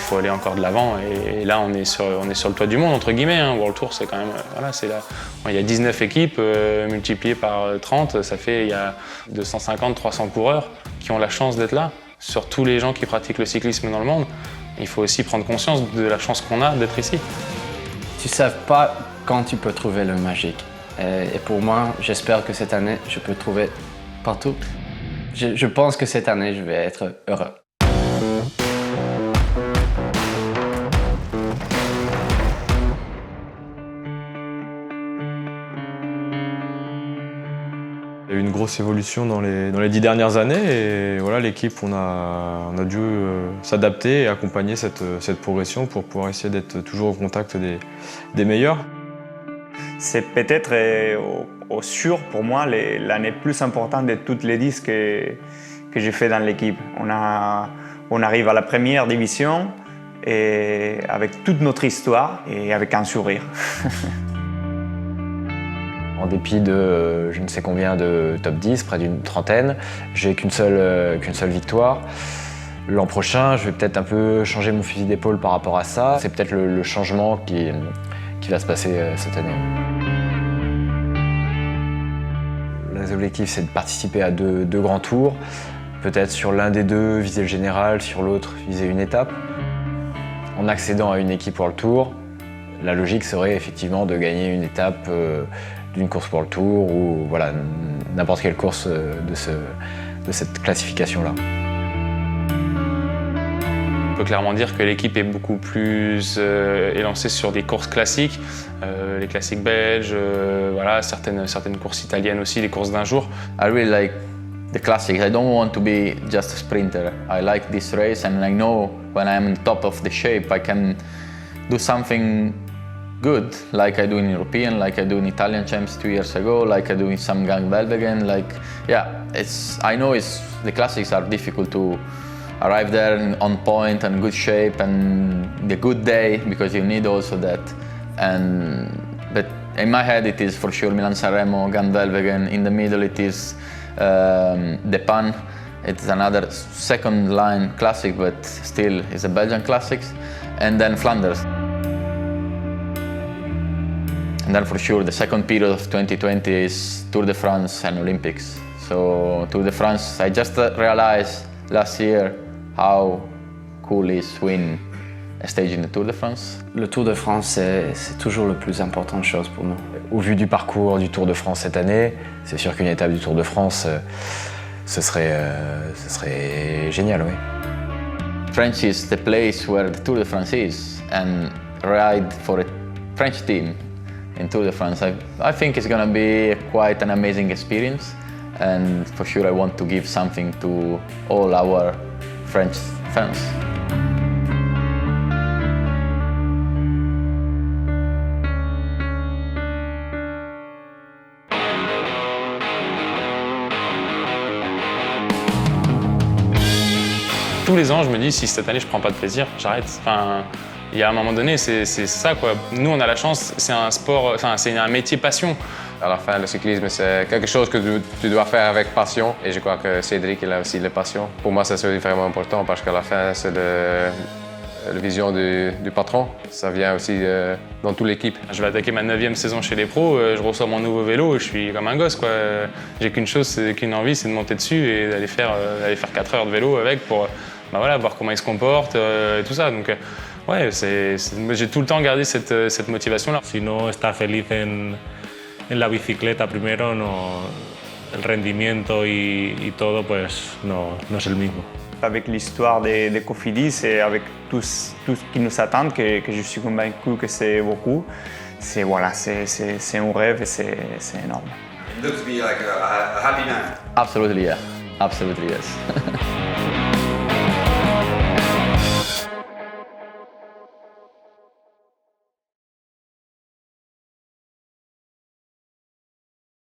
faut aller encore de l'avant. Et là, on est sur le toit du monde, entre guillemets. Hein. World Tour, c'est quand même... Voilà, c'est là. Il y a 19 équipes multipliées par 30, ça fait il y a 250-300 coureurs qui ont la chance d'être là. Sur tous les gens qui pratiquent le cyclisme dans le monde, il faut aussi prendre conscience de la chance qu'on a d'être ici. Tu ne sais pas quand tu peux trouver le magique. Et pour moi, j'espère que cette année, je peux le trouver partout. Je pense que cette année, je vais être heureux. Il y a eu une grosse évolution dans les 10 dernières années et voilà, l'équipe, on a dû s'adapter et accompagner cette progression pour pouvoir essayer d'être toujours au contact des meilleurs. C'est peut-être au sûr pour moi l'année plus importante de toutes les 10 que j'ai fait dans l'équipe. On arrive à la première division et avec toute notre histoire et avec un sourire. En dépit de je ne sais combien de top 10, près d'une trentaine, j'ai qu'une seule victoire. L'an prochain, je vais peut-être un peu changer mon fusil d'épaule par rapport à ça. C'est peut-être le changement qui va se passer cette année. Les objectifs, c'est de participer à deux grands tours. Peut-être sur l'un des deux, viser le général, sur l'autre, viser une étape. En accédant à une équipe World Tour, la logique serait effectivement de gagner une étape d'une course World Tour ou voilà, n'importe quelle course de cette classification-là. On peut clairement dire que l'équipe est beaucoup plus élancée sur des courses classiques, les classiques belges, voilà, certaines courses italiennes aussi, les courses d'un jour. I really like the classics. I don't want to be just a sprinter. I like this race and I know when I'm on top of the shape I can do something good, like I do in European, like I do in Italian Champs 2 years ago, like I do in some Gang-Belbegen. Like, yeah, I know the classics are difficult to arrive there on point and good shape and the good day because you need also that. But in my head it is for sure Milan-San Remo, Gang-Belbegen. In the middle it is De Pan. It's another second line classic, but still is a Belgian classics. And then Flanders. And then for sure the second period of 2020 is Tour de France and Olympics. So Tour de France, I just realized last year how cool is win a stage in the Tour de France. Le Tour de France, c'est toujours la plus importante chose pour nous. Au vu du parcours du Tour de France cette année, c'est sûr qu'une étape du Tour de France, ce serait génial, oui. France is the place where the Tour de France is, and ride for a French team in Tour de France, I think it's gonna be quite an amazing experience, and for sure I want to give something to all our French fans. Tous les ans, je me dis, si cette année je prends pas de plaisir, j'arrête. Enfin, il y a un moment donné, c'est ça quoi. Nous, on a la chance, c'est un sport, enfin, c'est un métier passion. À la fin, le cyclisme, c'est quelque chose que tu dois faire avec passion. Et je crois que Cédric, il a aussi la passion. Pour moi, ça c'est vraiment important parce qu'à la fin, c'est la vision du patron. Ça vient aussi dans toute l'équipe. Je vais attaquer ma 9e saison chez les pros, je reçois mon nouveau vélo et je suis comme un gosse, quoi. J'ai qu'une envie, c'est de monter dessus et d'aller faire 4 heures de vélo avec pour voilà, voir comment il se comporte et tout ça. Donc, ouais, j'ai tout le temps gardé cette motivation-là. Si no está feliz en la bicicleta primero, el rendimiento y todo pues no es el mismo. Avec l'histoire des Cofidis et avec tout ce qui nous attend, que je suis convaincu que c'est beaucoup, c'est un rêve et c'est énorme. It looks to be like a happy night. Absolutely, yeah. Absolutely, yes.